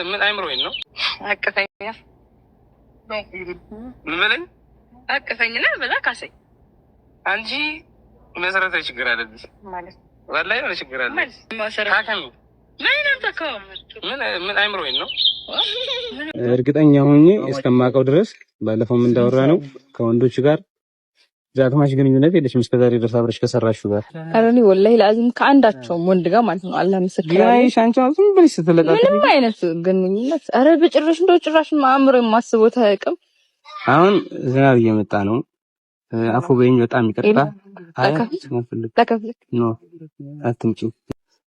ምን አይምሮኝ ነው አቀፈኛ ምን አቀፈኝና በዛ ካሰኝ አንቺ መሰረታዊ ችግር አለብሽ ማለት ወላሂ ነው ችግር አለ መሰረታዊ ምን አይምሮኝ ነው እርግጠኛ ሆኜ እስከማውቀው ድረስ ባለፈውም እንዳወራ ነው ከወንዶች ጋር ዛትማሽ ግንኙነት የለሽም እስከዛሬ ድረስ አብረሽ ከሰራሽው ጋር አረኒ ወላሂ ለአዝም ከአንዳቸውም ወንድ ጋር ማለት ነው አላህ ምስክር ነው ሻንቻው ዝም ብለሽ ስትለቃቀቂ ምንም አይነት ግንኙነት አረ በጭራሽ እንደው ጭራሽ ማምሮ የማስበው ታውቅም አሁን ዝናብ እየመጣ ነው አፎ በእኝ በጣም ይቅርታ ለከፍልክ ነው አትምጪ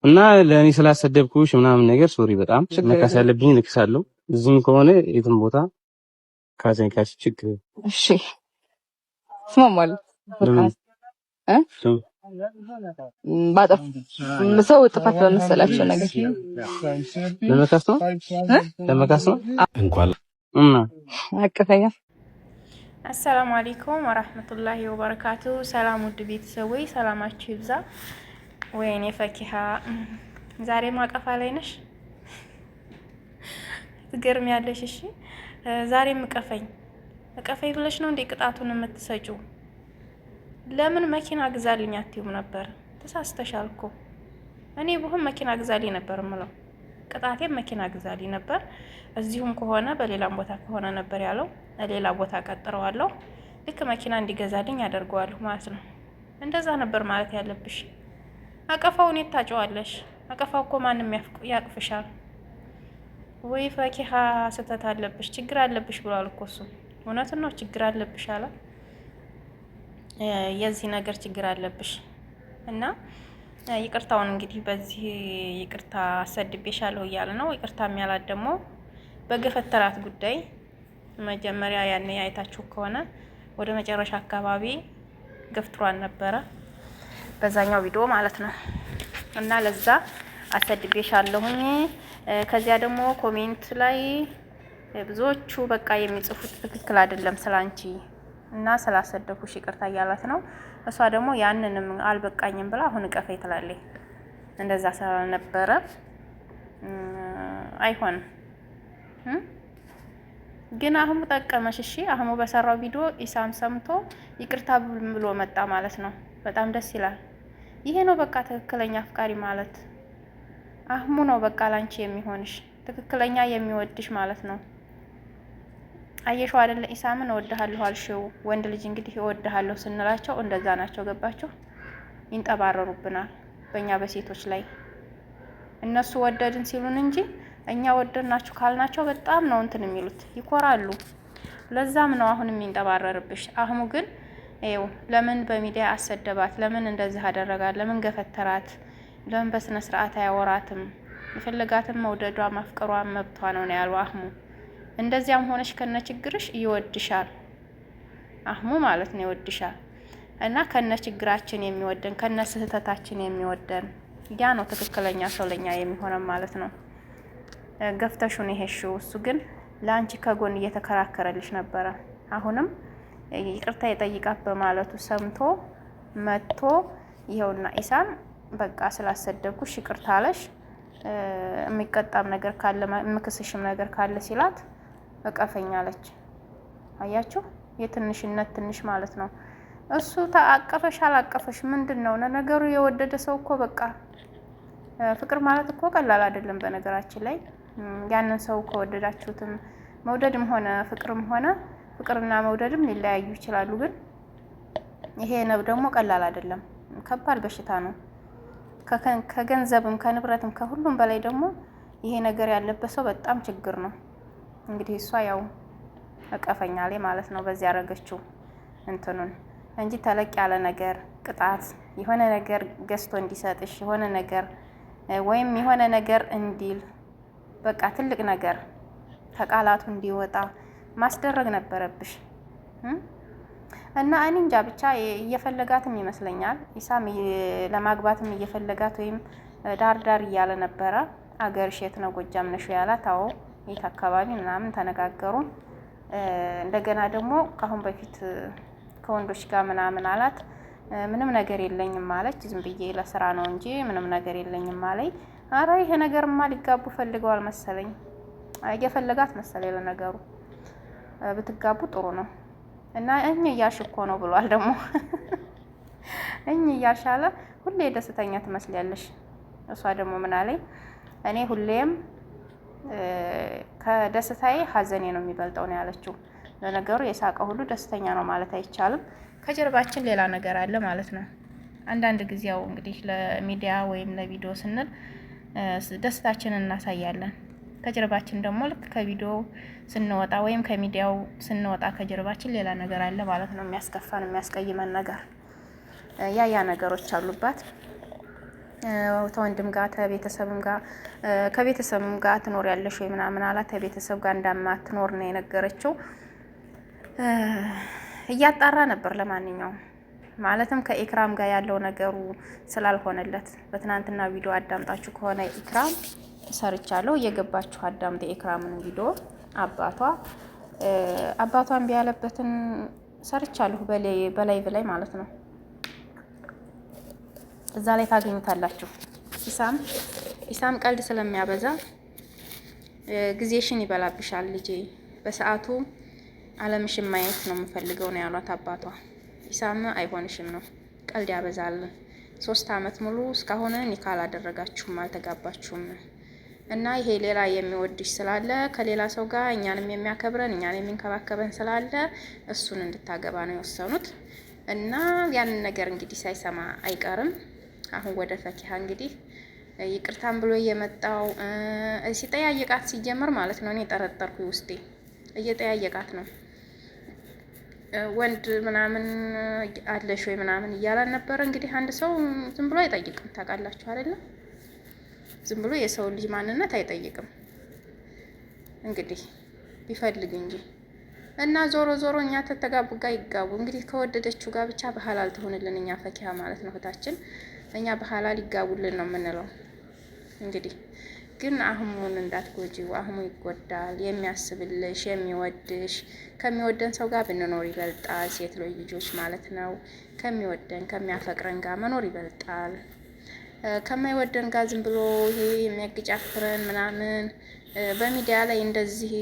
እና ለኔ ስላሰደብኩሽ ምናምን ነገር ሶሪ በጣም መካስ ያለብኝ ልክሳለሁ እዚህም ከሆነ የትም ቦታ ካዘኝ ካሽ ችግር እሺ ስማማል ባጠፍ ሰው ጥፋት በመሰላቸው ነገር ለመካስ ነው እንኳን አቀፈኛ አሰላሙ አለይኩም ወራህመቱላሂ ወበረካቱ ሰላም ውድ ቤተሰቦች ሰላማችሁ ይብዛ ወይኔ ፈኪሃ ዛሬ ማቀፋ ላይ ነሽ ትገርሚያለሽ እሺ ዛሬ ምቀፈኝ ብለሽ ነው እንዴ ቅጣቱን የምትሰጪው ለምን መኪና ግዛልኝ አትይም ነበር ተሳስተሻል እኮ እኔ በሆነ መኪና ግዛልኝ ነበር ምለው ቅጣቴም መኪና ግዛልኝ ነበር እዚሁም ከሆነ በሌላም ቦታ ከሆነ ነበር ያለው ሌላ ቦታ ቀጥረዋለሁ ልክ መኪና እንዲገዛልኝ ያደርገዋለሁ ማለት ነው እንደዛ ነበር ማለት ያለብሽ አቀፋውን የታጨዋለሽ አቀፋው እኮ ማንንም ያቅፍሻል ወይ ፈኪሃ ስተት አለብሽ ችግር አለብሽ ብሏል እኮ እሱ እውነት ነው ችግር አለብሽ አለ የዚህ ነገር ችግር አለብሽ እና ይቅርታውን እንግዲህ በዚህ ይቅርታ አሰድቤሻለሁ እያለ ነው ይቅርታ የሚያላት ደግሞ በገፈተራት ጉዳይ መጀመሪያ ያኔ አይታችሁ ከሆነ ወደ መጨረሻ አካባቢ ገፍትሯን ነበረ በዛኛው ቪዲዮ ማለት ነው እና ለዛ አሰድቤሻለሁኝ ከዚያ ደግሞ ኮሜንት ላይ ብዙዎቹ በቃ የሚጽፉት ትክክል አይደለም ስላንቺ እና ስላሰደኩሽ ይቅርታ እያላት ነው እሷ ደግሞ ያንንም አልበቃኝም ብላ አሁን ቀፈይ ትላለች እንደዛ ስለነበረ አይሆንም ግን አሁን ተጠቀመሽ እሺ አሁን በሰራው ቪዲዮ ኢሳም ሰምቶ ይቅርታ ብሎ መጣ ማለት ነው በጣም ደስ ይላል ይሄ ነው በቃ ትክክለኛ አፍቃሪ ማለት አህሙ ነው በቃ ላንቺ የሚሆንሽ ትክክለኛ የሚወድሽ ማለት ነው አየሽው አይደለ ኢሳምን እወድሃለሁ አልሽው ወንድ ልጅ እንግዲህ እወድሃለሁ ስንላቸው እንደዛ ናቸው ገባችሁ ይንጠባረሩብናል በእኛ በሴቶች ላይ እነሱ ወደድን ሲሉን እንጂ እኛ ወደድናችሁ ካልናቸው በጣም ነው እንትን የሚሉት ይኮራሉ ለዛም ነው አሁን የሚንጠባረርብሽ አህሙ ግን ይኸው ለምን በሚዲያ አሰደባት ለምን እንደዚህ አደረጋት ለምን ገፈተራት ለምን በስነ ስርዓት አያወራትም የፈለጋትም መውደዷ ማፍቀሯ መብቷ ነው ያለው አህሙ እንደዚያም ሆነሽ ከነ ችግርሽ ይወድሻል አህሙ ማለት ነው ይወድሻል እና ከነ ችግራችን የሚወደን ከነ ስህተታችን የሚወደን ያ ነው ትክክለኛ ሰው ለኛ የሚሆነን ማለት ነው ገፍተሹን ይሄሽው እሱ ግን ላንቺ ከጎን እየተከራከረልሽ ነበር አሁንም ይቅርታ ይጠይቃት በማለቱ ሰምቶ መጥቶ ይሄውና ኢሳም በቃ ስላሰደብኩሽ ይቅርታ አለሽ የሚቀጣም ነገር ካለ ምክስሽም ነገር ካለ ሲላት እቀፈኛለች አያችሁ የትንሽነት ትንሽ ማለት ነው እሱ ታቀፈሽ አላቀፈሽ ምንድነው ነገሩ የወደደ ሰው እኮ በቃ ፍቅር ማለት እኮ ቀላል አይደለም በነገራችን ላይ ያንን ሰው ከወደዳችሁትም መውደድም ሆነ ፍቅርና መውደድም ሊለያዩ ይችላሉ ግን ይሄ ነው ደግሞ ቀላል አይደለም ከባድ በሽታ ነው ከገንዘብም ከንብረትም ከሁሉም በላይ ደግሞ ይሄ ነገር ያለበት ሰው በጣም ችግር ነው እንግዲህ እሷ ያው አቀፈኛለች ማለት ነው በዚህ ያረገችው እንትኑን እንጂ ተለቅ ያለ ነገር ቅጣት የሆነ ነገር ገስቶ እንዲሰጥሽ የሆነ ነገር ወይም የሆነ ነገር እንዲል በቃ ትልቅ ነገር ተቃላቱ እንዲወጣ ማስደረግ ነበረብሽ እና እኔ እንጃ ብቻ እየፈለጋትም ይመስለኛል ኢሳም ለማግባትም እየፈለጋት ወይም ዳር እያለ ነበረ አገርሽ የት ነው ጎጃም ነሽ ያላት አዎ የት አካባቢ ምናምን ተነጋገሩ እንደገና ደግሞ ካሁን በፊት ከወንዶች ጋር ምናምን አላት ምንም ነገር የለኝም ማለች ዝም ብዬ ለስራ ነው እንጂ ምንም ነገር የለኝም ማለይ አረ ይሄ ነገርማ ሊጋቡ ፈልገዋል መሰለኝ። እየፈለጋት መሰለኝ ለነገሩ። ብትጋቡ ጥሩ ነው። እና እኛ እያልሽ እኮ ነው ብሏል ደግሞ እኛ እያልሻለ ሁሌ ደስተኛ ትመስያለሽ። እሷ ደግሞ ምን አለኝ እኔ ሁሌም ከደስታዬ ሀዘኔ ነው የሚበልጠው ነው ያለችው። ለነገሩ የሳቀ ሁሉ ደስተኛ ነው ማለት አይቻልም። ከጀርባችን ሌላ ነገር አለ ማለት ነው። አንዳንድ ጊዜ ያው እንግዲህ ለሚዲያ ወይም ለቪዲዮ ስንል ደስታችንን እናሳያለን። ከጀርባችን ደግሞ ልክ ከቪዲዮ ስንወጣ ወይም ከሚዲያው ስንወጣ ከጀርባችን ሌላ ነገር አለ ማለት ነው። የሚያስከፋን የሚያስቀይመን ነገር ያ ነገሮች አሉባት። ተወንድም ጋር ከቤተሰብም ጋር ከቤተሰብም ጋር ትኖሪያለሽ ወይ ምናምን አላት። ከቤተሰብ ጋር እንዳማትኖር ነው የነገረችው። እያጣራ ነበር ለማንኛውም ማለትም ከኢክራም ጋር ያለው ነገሩ ስላልሆነለት በትናንትና ቪዲዮ አዳምጣችሁ ከሆነ ኢክራም ሰርቻለሁ እየገባችሁ አዳምጥ የኢክራምን ቪዲዮ አባቷን ቢያለበትን ሰርቻለሁ በላይ ማለት ነው። እዛ ላይ ታገኙታላችሁ። ኢሳም ቀልድ ስለሚያበዛ ጊዜሽን ይበላብሻል ልጄ፣ በሰዓቱ አለምሽን ማየት ነው የምፈልገው ነው ያሏት አባቷ። ኢሳም አይሆንሽም ነው ቀልድ ያበዛል። 3 አመት ሙሉ እስካሁን ኒካ አላደረጋችሁም አልተጋባችሁም እና ይሄ ሌላ የሚወድሽ ስላለ ከሌላ ሰው ጋር እኛንም የሚያከብረን እኛን የሚንከባከበን ስላለ እሱን እንድታገባ ነው የወሰኑት። እና ያንን ነገር እንግዲህ ሳይሰማ አይቀርም። አሁን ወደ ፈኪሀ እንግዲህ ይቅርታም ብሎ እየመጣው ሲጠያየቃት ሲጀመር ማለት ነው። እኔ ጠረጠርኩ ውስጤ እየጠያየቃት ነው። ወንድ ምናምን አለሽ ወይ ምናምን እያላን ነበረ። እንግዲህ አንድ ሰው ዝም ብሎ አይጠይቅም ታውቃላችሁ አይደለም? ዝም ብሎ የሰው ልጅ ማንነት አይጠይቅም። እንግዲህ ቢፈልግ እንጂ እና ዞሮ እኛ ተተጋቡ ጋር ይጋቡ። እንግዲህ ከወደደችው ጋር ብቻ በሐላል ትሆንልን እኛ ፈኪሀ ማለት ነው እህታችን። እኛ በሐላል ይጋቡልን ነው የምንለው። እንግዲህ ግን አህሙን እንዳትጎጂው፣ አህሙ ይጎዳል። የሚያስብልሽ የሚወድሽ ከሚወደን ሰው ጋር ብንኖር ይበልጣል። ሴት ልጆች ማለት ነው ከሚወደን ከሚያፈቅረን ጋር መኖር ይበልጣል። ከማይወደን ጋር ዝም ብሎ ይሄ የሚያግጫፍረን ምናምን በሚዲያ ላይ እንደዚህ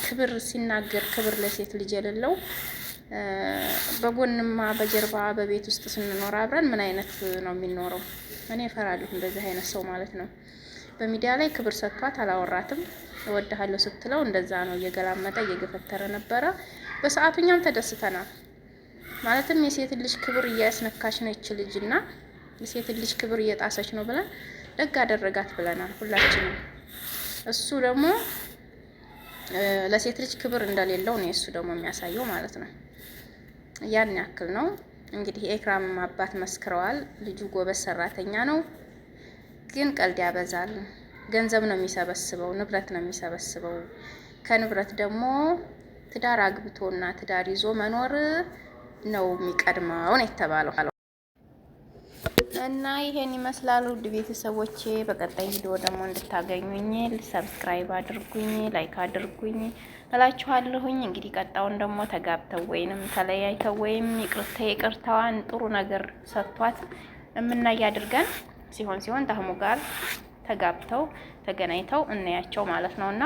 ክብር ሲናገር ክብር ለሴት ልጅ የሌለው በጎንማ በጀርባ በቤት ውስጥ ስንኖር አብረን ምን አይነት ነው የሚኖረው? እኔ እፈራለሁ እንደዚህ አይነት ሰው ማለት ነው። በሚዲያ ላይ ክብር ሰጥቷት አላወራትም። እወድሃለሁ ስትለው እንደዛ ነው እየገላመጠ እየገፈተረ ነበረ። በሰዓቱ እኛም ተደስተናል። ማለትም የሴት ልጅ ክብር እያስነካች ነው ይች ልጅና የሴት ልጅ ክብር እየጣሰች ነው ብለን ደግ አደረጋት ብለናል ሁላችንም። እሱ ደግሞ ለሴት ልጅ ክብር እንደሌለው ነው እሱ ደግሞ የሚያሳየው ማለት ነው። ያን ያክል ነው እንግዲህ የኢክራም አባት መስክረዋል። ልጁ ጎበዝ ሰራተኛ ነው፣ ግን ቀልድ ያበዛል። ገንዘብ ነው የሚሰበስበው፣ ንብረት ነው የሚሰበስበው። ከንብረት ደግሞ ትዳር አግብቶና ትዳር ይዞ መኖር ነው የሚቀድመው ነው የተባለው። እና ይሄን ይመስላል ውድ ቤተሰቦቼ። በቀጣይ ቪዲዮ ደግሞ እንድታገኙኝ ሰብስክራይብ አድርጉኝ፣ ላይክ አድርጉኝ እላችኋለሁኝ። እንግዲህ ቀጣውን ደግሞ ተጋብተው ወይንም ተለያይተው ወይም ይቅርታዋን ጥሩ ነገር ሰጥቷት የምናይ አድርገን ሲሆን ታህሙ ጋር ተጋብተው ተገናኝተው እናያቸው ማለት ነውና